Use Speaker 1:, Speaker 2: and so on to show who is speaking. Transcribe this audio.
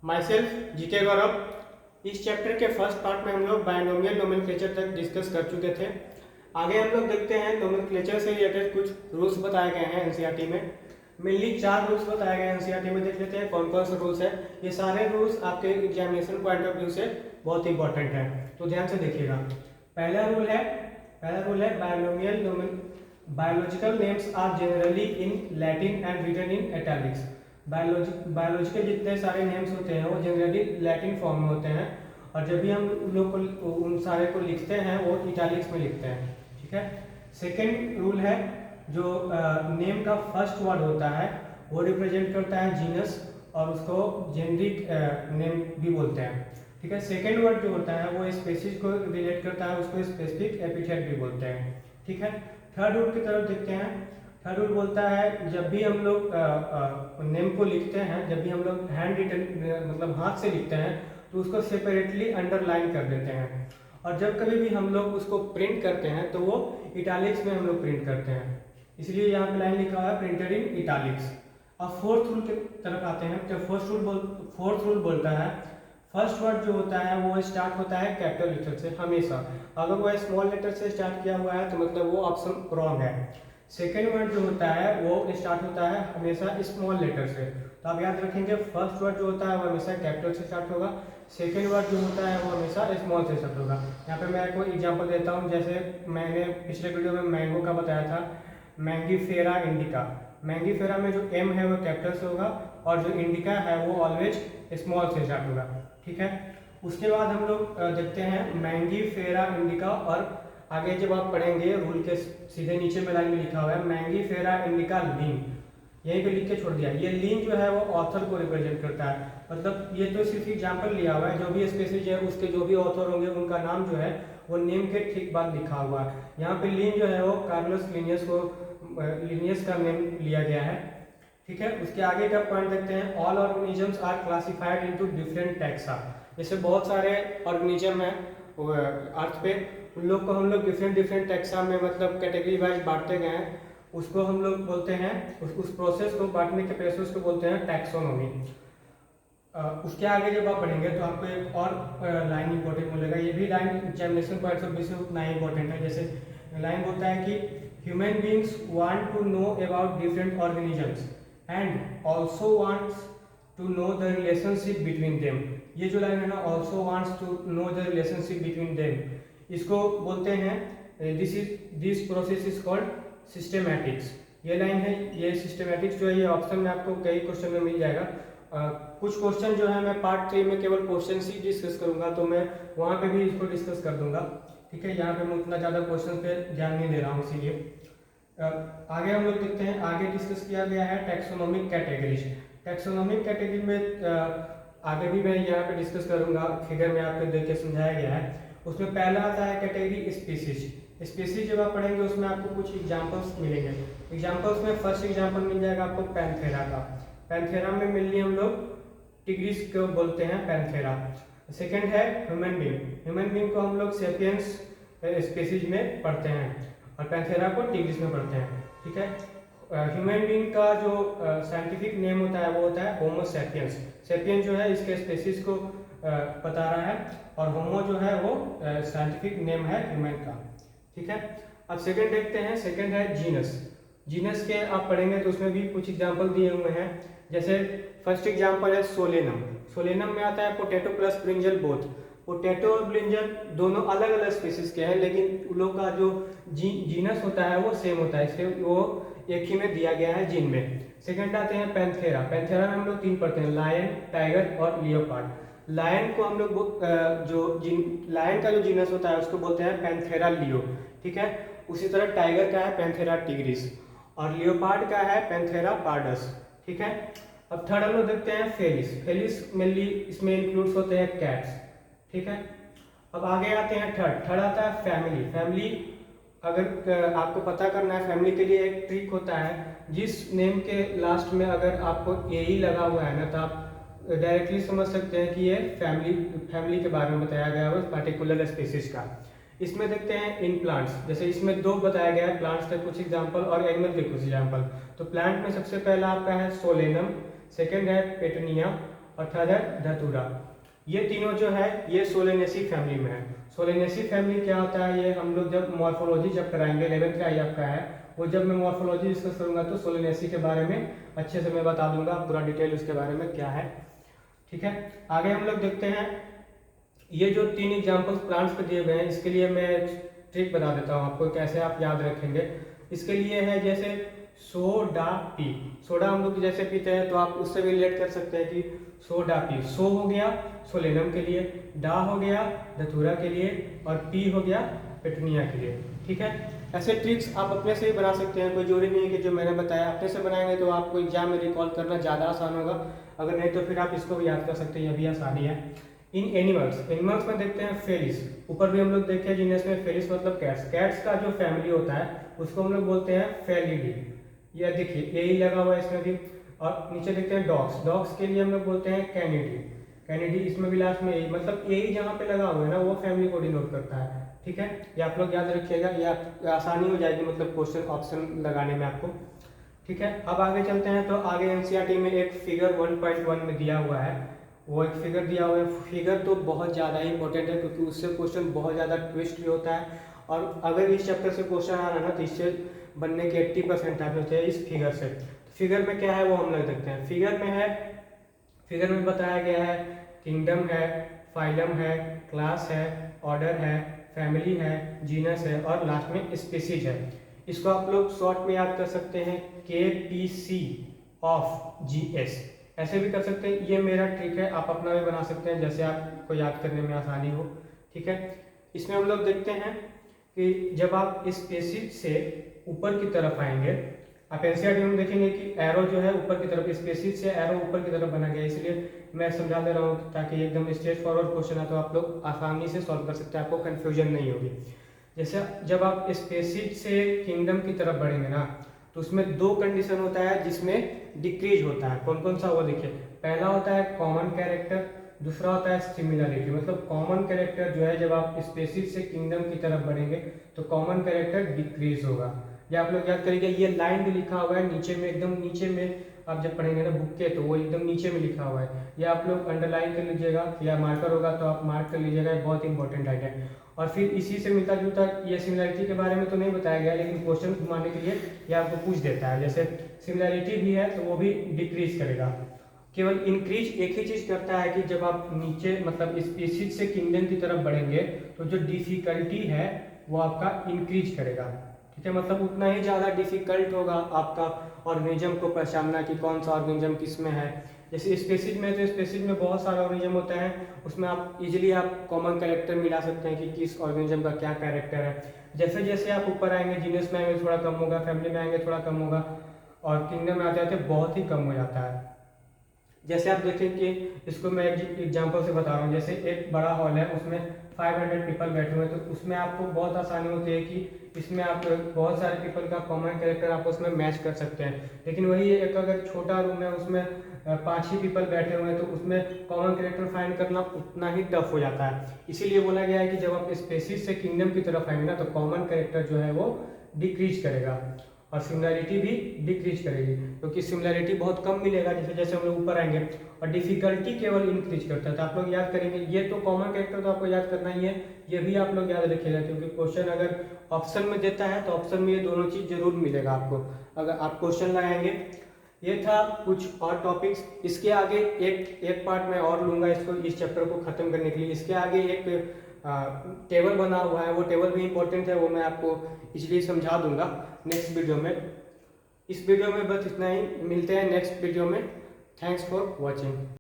Speaker 1: My self GK गौरव। इस chapter के first part में हम लोग बायनोमियल नोमेनक्लेचर तक डिस्कस कर चुके थे। आगे हम लोग देखते हैं नोमेनक्लेचर से रिलेटेड कुछ रूल्स बताए गए हैं एनसीईआरटी में। मेनली 4 रूल्स बताए गए हैं एनसीईआरटी में। देख लेते हैं कौन कौन से रूल्स है। ये सारे रूल्स आपके एग्जामिनेशन पॉइंट ऑफ व्यू से बहुत इंपॉर्टेंट है, तो ध्यान से देखिएगा। पहला रूल है biological names are generally in Latin and written in italics. Biological जितने सारे नेम्स होते हैं वो जनरली लैटिन फॉर्म में होते हैं, और जब भी हम लोग को उन सारे को लिखते हैं वो इटैलिक्स में लिखते हैं। ठीक है। सेकेंड रूल है जो नेम का फर्स्ट वर्ड होता है वो रिप्रेजेंट करता है जीनस, और उसको जेनरिक नेम भी बोलते हैं। ठीक है। सेकेंड वर्ड जो होता है वो स्पेसीज को रिलेट करता है, उसको स्पेसिफिक एपिथेट भी बोलते हैं। ठीक है। थर्ड रूल की तरफ देखते हैं। थर्ड रूल बोलता है जब भी हम लोग नेम को लिखते हैं, जब भी हम लोग हैंड रिटन मतलब हाथ से लिखते हैं तो उसको सेपरेटली अंडरलाइन कर देते हैं, और जब कभी भी हम लोग उसको प्रिंट करते हैं तो वो इटैलिक्स में हम लोग प्रिंट करते हैं, इसलिए यहाँ पे लाइन लिखा हुआ है प्रिंटेड इन इटैलिक्स। अब फोर्थ रूल की तरफ आते हैं। तो फोर्थ रूल बोलता है फर्स्ट वर्ड जो होता है वो स्टार्ट होता है कैपिटल लेटर से हमेशा। अगर वो स्मॉल लेटर से स्टार्ट किया हुआ है तो मतलब वो ऑप्शन रॉन्ग है। सेकेंड वर्ड जो होता है वो स्टार्ट होता है हमेशा स्मॉल लेटर से, तो आप याद रखेंगे फर्स्ट वर्ड जो होता है वो हमेशा कैपिटल से स्टार्ट होगा, सेकेंड वर्ड जो होता है वो हमेशा स्मॉल से स्टार्ट होगा। यहाँ पे मैं आपको एग्जांपल देता हूँ, जैसे मैंने पिछले वीडियो में मैंगो का बताया था, मैंगीफेरा इंडिका। मैंगीफेरा में जो एम है वो कैपिटल से होगा, और जो इंडिका है वो ऑलवेज स्मॉल से स्टार्ट होगा। ठीक है। उसके बाद हम लोग देखते हैं मैंगीफेरा इंडिका, और आगे जब आप पढ़ेंगे रूल के सीधे नीचे में लाइन में लिखा हुआ है मैंगीफेरा इंडिका लीन, यहीं पे लिख के छोड़ दिया। ये लीन जो है वो ऑथर को रिप्रेजेंट करता है, मतलब ये तो सिर्फ एग्जाम्पल लिया हुआ है, जो भी स्पेसीज है उसके जो भी ऑथर होंगे उनका नाम जो है वो नेम के ठीक बाद लिखा हुआ है। यहाँ पे लीन जो है वो कार्लोस लिनियस का नेम लिया गया है। ठीक है। उसके आगे का पॉइंट देखते हैं। All organisms are classified into different taxa. जैसे बहुत सारे ऑर्गेनिज्म है अर्थ पे, उन लोग को हम लोग डिफरेंट टैक्सा में मतलब कैटेगरी वाइज बांटते गए हैं, उसको हम लोग बोलते हैं उस प्रोसेस को बांटने के प्रोसेस को बोलते हैं टैक्सोनॉमी। उसके आगे जब आप पढ़ेंगे तो आपको एक और लाइन इंपॉर्टेंट मिलेगा, ये भी line examination point of view से उतना ही इंपॉर्टेंट है। जैसे लाइन बोलता है कि human beings want to know about different organisms and also wants to know the relationship between them. ये जो लाइन है ना, also wants to know the relationship between them, इसको बोलते हैं this process is called systematics. ये line है, ये सिस्टेमैटिक्स जो है ये ऑप्शन में आपको कई क्वेश्चन में मिल जाएगा। कुछ क्वेश्चन जो है मैं पार्ट 3 में केवल क्वेश्चन ही डिस्कस करूंगा, तो मैं वहां पे भी इसको डिस्कस कर दूंगा। ठीक है। यहाँ पे मैं उतना ज़्यादा क्वेश्चन पे ध्यान नहीं दे रहा हूँ, इसीलिए आगे हम लोग देखते हैं। आगे डिस्कस किया गया है टैक्सोनॉमिक कैटेगरीज। टैक्सोनॉमिक कैटेगरी में आगे भी मैं यहाँ पे डिस्कस करूंगा, फिगर में आपको देख के समझाया गया है। उसमें पहला आता है कैटेगरी स्पीसीज। स्पीसीज जब आप पढ़ेंगे उसमें आपको कुछ एग्जांपल्स मिलेंगे। एग्जांपल्स में फर्स्ट एग्जांपल मिल जाएगा आपको पैंथेरा का। पैंथेरा में मेनली हम लोग टिग्रिस को बोलते हैं पैंथेरा। सेकंड है ह्यूमन बींग। ह्यूमन बींग को हम लोग सेपियंस स्पीसीज में पढ़ते हैं, और पैंथेरा को टिग्रिस में पढ़ते हैं। ठीक है। ह्यूमन बींग का जो साइंटिफिक नेम होता है वो होता है होमो सैपियंस। सैपियंस जो है इसके स्पेसीज को बता रहा है, और होमो जो है वो साइंटिफिक नेम है ह्यूमन का। ठीक है। अब सेकंड देखते हैं। सेकंड है जीनस। जीनस के आप पढ़ेंगे तो उसमें भी कुछ एग्जांपल दिए हुए हैं। जैसे फर्स्ट एग्जांपल है सोलेनम। सोलेनम में आता है potato plus brinjal both. Potato और ब्रिंजल दोनों अलग अलग स्पीसीज के हैं, लेकिन उन लोग का जो जीनस होता है वो सेम होता है, इसलिए वो एक ही में दिया गया है जीन में। सेकंड आते हैं पैंथेरा। पैंथेरा में हम लोग 3 पढ़ते हैं, लायन, टाइगर और लियोपार्ड। लायन को हम लोग लायन का जो जीनस होता है उसको बोलते हैं पैंथेरा लियो। ठीक है। उसी तरह टाइगर का है पैंथेरा टिग्रिस, और लियोपार्ड का है पैंथेरा पार्डस। ठीक है। अब थर्ड हम लोग देखते हैं फेलिस। फेलिस मेनली इसमें इंक्लूड्स होते हैं कैट्स। ठीक है। अब आगे आते हैं थर्ड आता है फैमिली। फैमिली अगर आपको पता करना है, फैमिली के लिए एक ट्रिक होता है, जिस नेम के लास्ट में अगर आपको ए ही लगा हुआ है ना तो आप डायरेक्टली समझ सकते हैं कि ये फैमिली के बारे में बताया गया है पर्टिकुलर स्पीसीज का। इसमें देखते हैं इन प्लांट्स। जैसे इसमें 2 बताया गया है, प्लांट्स के कुछ एग्जांपल और एनिमल के कुछ एग्जांपल। तो प्लांट में सबसे पहला आपका है सोलेनम, सेकंड है पेटनिया, और थर्ड है धतूरा। ये तीनों जो है ये सोलेनेसी फैमिली में है। सोलेनेसी फैमिली क्या होता है, ये हम लोग जब मॉर्फोलॉजी जब कराएंगे 11th का आपका है, वो जब मैं मॉर्फोलॉजी डिस्कस करूंगा तो सोलेनेसी के बारे में अच्छे से मैं बता दूंगा पूरा डिटेल उसके बारे में क्या है। ठीक है, आगे हम लोग देखते हैं। ये जो 3 एग्जाम्पल्स प्लांट्स पे दिए गए हैं, इसके लिए मैं ट्रिक बता देता हूँ आपको कैसे आप याद रखेंगे। इसके लिए है जैसे सोडा पी, सोडा हम लोग जैसे पीते हैं तो आप उससे भी रिलेट कर सकते हैं कि सोडा पी। सो हो गया सोलेनम के लिए, डा हो गया धतूरा के लिए, और पी हो गया पेटूनिया के लिए। ठीक है, ऐसे ट्रिक्स आप अपने से ही बना सकते हैं, कोई जरूरी नहीं है कि जो मैंने बताया अपने से बनाएंगे तो आपको एग्जाम में रिकॉल करना ज़्यादा आसान होगा, अगर नहीं तो फिर आप इसको भी याद कर सकते हैं, यह भी आसानी है। इन एनिमल्स, एनिमल्स में देखते हैं फेलिस, ऊपर भी हम लोग देखे जीनस में फेलिस मतलब कैट्स। कैट्स का जो फैमिली होता है उसको हम लोग बोलते हैं फेलिडी। ये देखिए यही लगा हुआ है इसमें भी। और नीचे देखते हैं डॉग्स, डॉग्स के लिए हम लोग बोलते हैं कैनिडी। कैनिडी इसमें भी लास्ट में यही, मतलब यही जहाँ पे लगा हुआ है ना वो फैमिली को डिनोट करता है। ठीक है, ये आप लोग याद रखिएगा, ये आसानी हो जाएगी मतलब क्वेश्चन ऑप्शन लगाने में आपको। ठीक है, अब आगे चलते हैं। तो आगे एनसीईआरटी में एक फिगर 1.1 में दिया हुआ है, वो एक फिगर दिया हुआ है। फिगर तो बहुत ज़्यादा ही इंपॉर्टेंट है क्योंकि उससे क्वेश्चन बहुत ज़्यादा ट्विस्ट भी होता है, और अगर इस चैप्टर से क्वेश्चन आ रहा है ना तो इससे बनने के 80% चांस होते हैं इस फिगर से। फिगर में क्या है वो हम लोग देखते हैं। फिगर में है, फिगर में बताया गया है किंगडम है, फाइलम है, क्लास है, ऑर्डर है, फैमिली है, जीनस है और लास्ट में स्पीसीज है। इसको आप लोग शॉर्ट में याद कर सकते हैं KPC ऑफ GS, ऐसे भी कर सकते हैं। ये मेरा ट्रिक है, आप अपना भी बना सकते हैं जैसे आपको याद करने में आसानी हो। ठीक है, इसमें हम लोग देखते हैं कि जब आप स्पीसीज से ऊपर की तरफ आएंगे, आप एनसीईआरटी में देखेंगे कि एरो जो है ऊपर की तरफ, स्पीसीज से एरो ऊपर की तरफ बना गया, इसलिए मैं समझा दे रहा हूँ ताकि एकदम स्ट्रेट फॉरवर्ड क्वेश्चन है तो आप लोग आसानी से सॉल्व कर सकते हैं, आपको कंफ्यूजन नहीं होगी। जैसे जब आप स्पीसीज से किंगडम की तरफ बढ़ेंगे ना तो उसमें 2 कंडीशन होता है जिसमें डिक्रीज होता है। कौन कौन सा वो देखिए, पहला होता है कॉमन कैरेक्टर, दूसरा होता है सिमिलरिटी। मतलब कॉमन कैरेक्टर जो है जब आप स्पीसीज से किंगडम की तरफ बढ़ेंगे तो कॉमन कैरेक्टर डिक्रीज होगा। या आप लोग याद करिए ये लाइन भी लिखा हुआ है नीचे में, एकदम नीचे में आप जब पढ़ेंगे ना बुक के तो वो एकदम नीचे में लिखा हुआ है, या आप लोग अंडरलाइन कर लीजिएगा या मार्कर होगा तो आप मार्क कर लीजिएगा, बहुत इंपॉर्टेंट आइडिया है। और फिर इसी से मिलता जुलता ये सिमिलरिटी के बारे में तो नहीं बताया गया लेकिन क्वेश्चन घुमाने के लिए ये आपको पूछ देता है। जैसे सिमिलरिटी भी है तो वो भी डिक्रीज करेगा, केवल इंक्रीज एक ही चीज करता है कि जब आप नीचे मतलब स्पीसीज से किंगडम की तरफ बढ़ेंगे तो जो डिफिकल्टी है वो आपका इंक्रीज करेगा। ठीक है, मतलब उतना ही ज़्यादा डिफिकल्ट होगा आपका ऑर्गेनिज्म को पहचानना कि कौन सा ऑर्गेनिज्म किस में है। जैसे स्पीसीज में तो स्पीसीज में बहुत सारे ऑर्गेनिज्म होते हैं, उसमें आप इजीली आप कॉमन कैरेक्टर मिला सकते हैं कि किस ऑर्गेनिज्म का क्या कैरेक्टर है। जैसे जैसे आप ऊपर आएंगे जीनस में आएंगे थोड़ा कम होगा, फैमिली में आएंगे थोड़ा कम होगा, और किंगडम में आते आते बहुत ही कम हो जाता है। जैसे आप देखें कि इसको मैं एक एग्जांपल से बता रहा हूँ, जैसे एक बड़ा हॉल है उसमें 500 पीपल बैठे हुए हैं तो उसमें आपको बहुत आसानी होती है कि इसमें आप बहुत सारे पीपल का कॉमन कैरेक्टर आप उसमें मैच कर सकते हैं। लेकिन वही एक अगर छोटा रूम है उसमें 5 ही पीपल बैठे हुए हैं तो उसमें कॉमन कैरेक्टर फाइंड करना उतना ही टफ हो जाता है। इसीलिए बोला गया है कि जब आप स्पीसीज से किंगडम की तरफ आएंगे ना तो कॉमन कैरेक्टर जो है वो डिक्रीज करेगा और सिमिलरिटी भी डिक्रीज करेगी, क्योंकि सिमिलरिटी बहुत कम मिलेगा जैसे जैसे हम लोग ऊपर आएंगे, और डिफिकल्टी केवल इंक्रीज करता है। तो आप लोग याद करेंगे ये तो कॉमन कैरेक्टर तो आपको याद करना ही है, ये भी आप लोग याद रखिएगा क्योंकि क्वेश्चन अगर ऑप्शन में देता है तो ऑप्शन में ये दोनों चीज जरूर मिलेगा आपको अगर आप क्वेश्चन लगाएंगे। ये था कुछ और टॉपिक्स, इसके आगे एक पार्ट मैं और लूंगा इसको, इस चैप्टर को खत्म करने के लिए। इसके आगे एक टेबल बना हुआ है, वो टेबल भी इंपॉर्टेंट है, वो मैं आपको इसलिए समझा दूंगा नेक्स्ट वीडियो में। इस वीडियो में बस इतना ही, मिलते हैं नेक्स्ट वीडियो में। Thanks for watching.